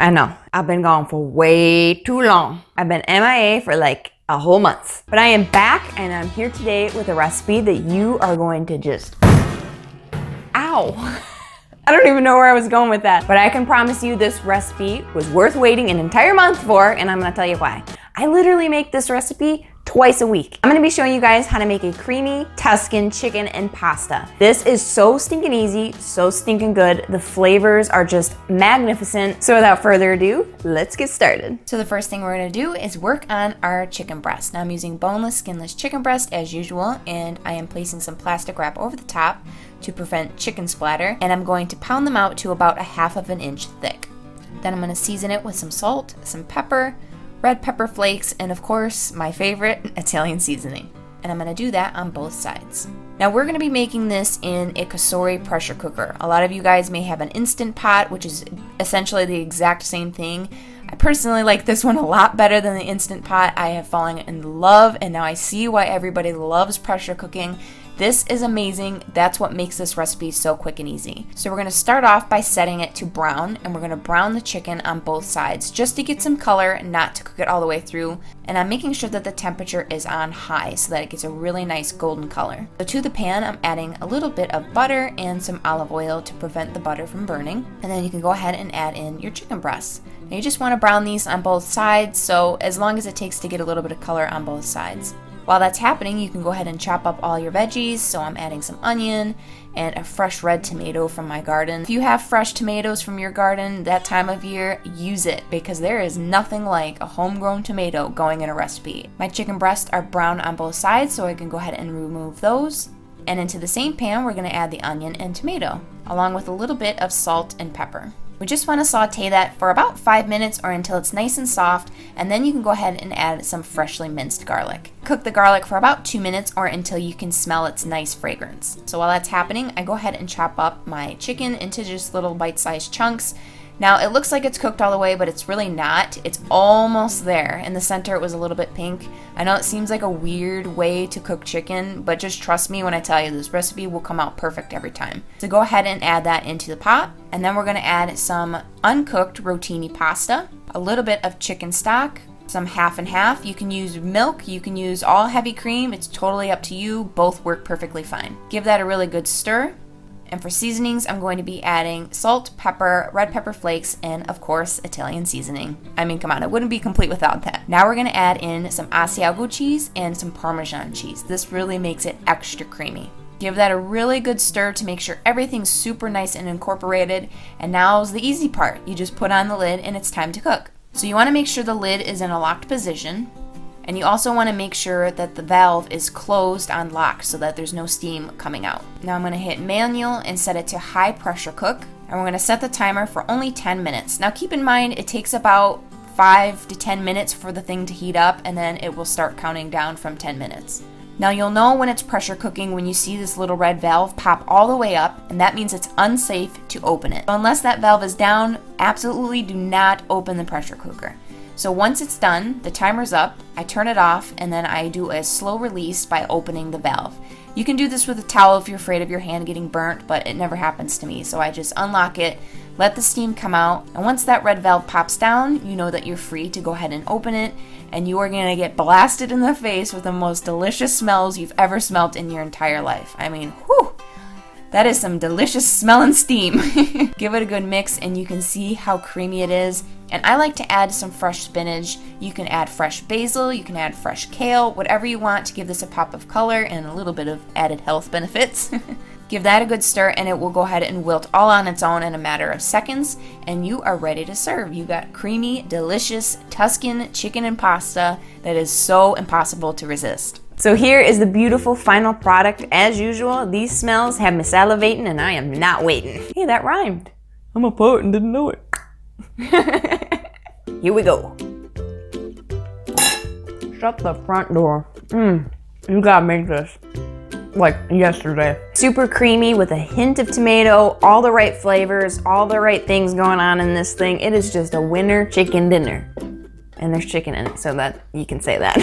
I know, I've been gone for way too long. I've been MIA for like a whole month. But I am back and I'm here today with a recipe that you are going to just, ow. I don't even know where I was going with that. But I can promise you this recipe was worth waiting an entire month for, and I'm gonna tell you why. I literally make this recipe twice a week. I'm gonna be showing you guys how to make a creamy Tuscan chicken and pasta. This is so stinking easy, so stinking good. The flavors are just magnificent. So without further ado, let's get started. So the first thing we're gonna do is work on our chicken breast. Now I'm using boneless, skinless chicken breast as usual, and I am placing some plastic wrap over the top to prevent chicken splatter, and I'm going to pound them out to about 1/2 inch thick. Then I'm gonna season it with some salt, some pepper, red pepper flakes, and of course, my favorite, Italian seasoning. And I'm gonna do that on both sides. Now we're gonna be making this in a COSORI pressure cooker. A lot of you guys may have an Instant Pot, which is essentially the exact same thing. I personally like this one a lot better than the Instant Pot. I have fallen in love, and now I see why everybody loves pressure cooking. This is amazing. That's what makes this recipe so quick and easy. So we're gonna start off by setting it to brown, and we're gonna brown the chicken on both sides just to get some color, not to cook it all the way through. And I'm making sure that the temperature is on high so that it gets a really nice golden color. So to the pan, I'm adding a little bit of butter and some olive oil to prevent the butter from burning. And then you can go ahead and add in your chicken breasts. Now you just wanna brown these on both sides, so as long as it takes to get a little bit of color on both sides. While that's happening, you can go ahead and chop up all your veggies. So I'm adding some onion and a fresh red tomato from my garden. If you have fresh tomatoes from your garden that time of year, use it, because there is nothing like a homegrown tomato going in a recipe. My chicken breasts are brown on both sides, so I can go ahead and remove those. And into the same pan, we're gonna add the onion and tomato, along with a little bit of salt and pepper. We just want to saute that for about 5 minutes or until it's nice and soft, and then you can go ahead and add some freshly minced garlic. Cook the garlic for about 2 minutes or until you can smell its nice fragrance. So while that's happening, I go ahead and chop up my chicken into just little bite-sized chunks. Now it looks like it's cooked all the way, but it's really not. It's almost there. In the center it was a little bit pink. I know it seems like a weird way to cook chicken, but just trust me when I tell you this recipe will come out perfect every time. So go ahead and add that into the pot, and then we're gonna add some uncooked rotini pasta, a little bit of chicken stock, some half and half. You can use milk, you can use all heavy cream, it's totally up to you. Both work perfectly fine. Give that a really good stir. And for seasonings, I'm going to be adding salt, pepper, red pepper flakes, and of course, Italian seasoning. I mean, come on, it wouldn't be complete without that. Now we're gonna add in some Asiago cheese and some Parmesan cheese. This really makes it extra creamy. Give that a really good stir to make sure everything's super nice and incorporated. And now's the easy part. You just put on the lid and it's time to cook. So you wanna make sure the lid is in a locked position. And you also want to make sure that the valve is closed on lock so that there's no steam coming out. Now I'm going to hit manual and set it to high pressure cook. And we're going to set the timer for only 10 minutes. Now keep in mind it takes about 5 to 10 minutes for the thing to heat up, and then it will start counting down from 10 minutes. Now you'll know when it's pressure cooking when you see this little red valve pop all the way up, and that means it's unsafe to open it. So unless that valve is down, absolutely do not open the pressure cooker. So once it's done, the timer's up, I turn it off, and then I do a slow release by opening the valve. You can do this with a towel if you're afraid of your hand getting burnt, but it never happens to me. So I just unlock it, let the steam come out, and once that red valve pops down, you know that you're free to go ahead and open it, and you are gonna get blasted in the face with the most delicious smells you've ever smelt in your entire life. I mean, whew! That is some delicious smelling steam. Give it a good mix and you can see how creamy it is. And I like to add some fresh spinach. You can add fresh basil, you can add fresh kale, whatever you want to give this a pop of color and a little bit of added health benefits. Give that a good stir and it will go ahead and wilt all on its own in a matter of seconds, and you are ready to serve. You got creamy, delicious Tuscan chicken and pasta that is so impossible to resist. So here is the beautiful final product. As usual, these smells have me salivating and I am not waiting. Hey, that rhymed. I'm a poet and didn't know it. Here we go. Shut the front door. You gotta make this like yesterday. Super creamy with a hint of tomato, all the right flavors, all the right things going on in this thing. It is just a winner chicken dinner. And there's chicken in it, so that you can say that.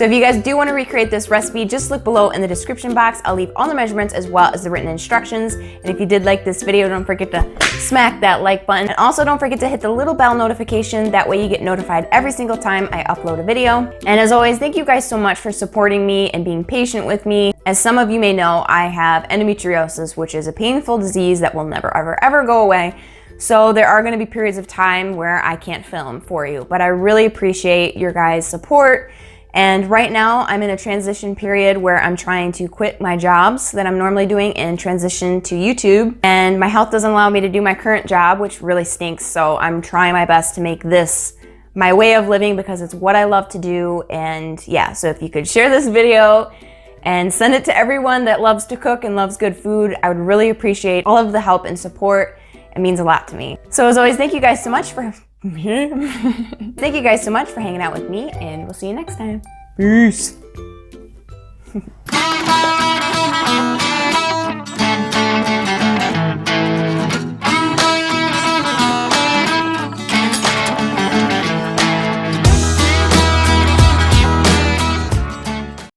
So if you guys do want to recreate this recipe, just look below in the description box. I'll leave all the measurements as well as the written instructions. And if you did like this video, don't forget to smack that like button. And also don't forget to hit the little bell notification. That way you get notified every single time I upload a video. And as always, thank you guys so much for supporting me and being patient with me. As some of you may know, I have endometriosis, which is a painful disease that will never, ever go away. So there are going to be periods of time where I can't film for you, but I really appreciate your guys' support. And right now I'm in a transition period where I'm trying to quit my jobs that I'm normally doing and transition to YouTube. And my health doesn't allow me to do my current job, which really stinks. So I'm trying my best to make this my way of living because it's what I love to do. And yeah, so if you could share this video and send it to everyone that loves to cook and loves good food, I would really appreciate all of the help and support. It means a lot to me. So as always, thank you guys so much for thank you guys so much for hanging out with me, and we'll see you next time. Peace.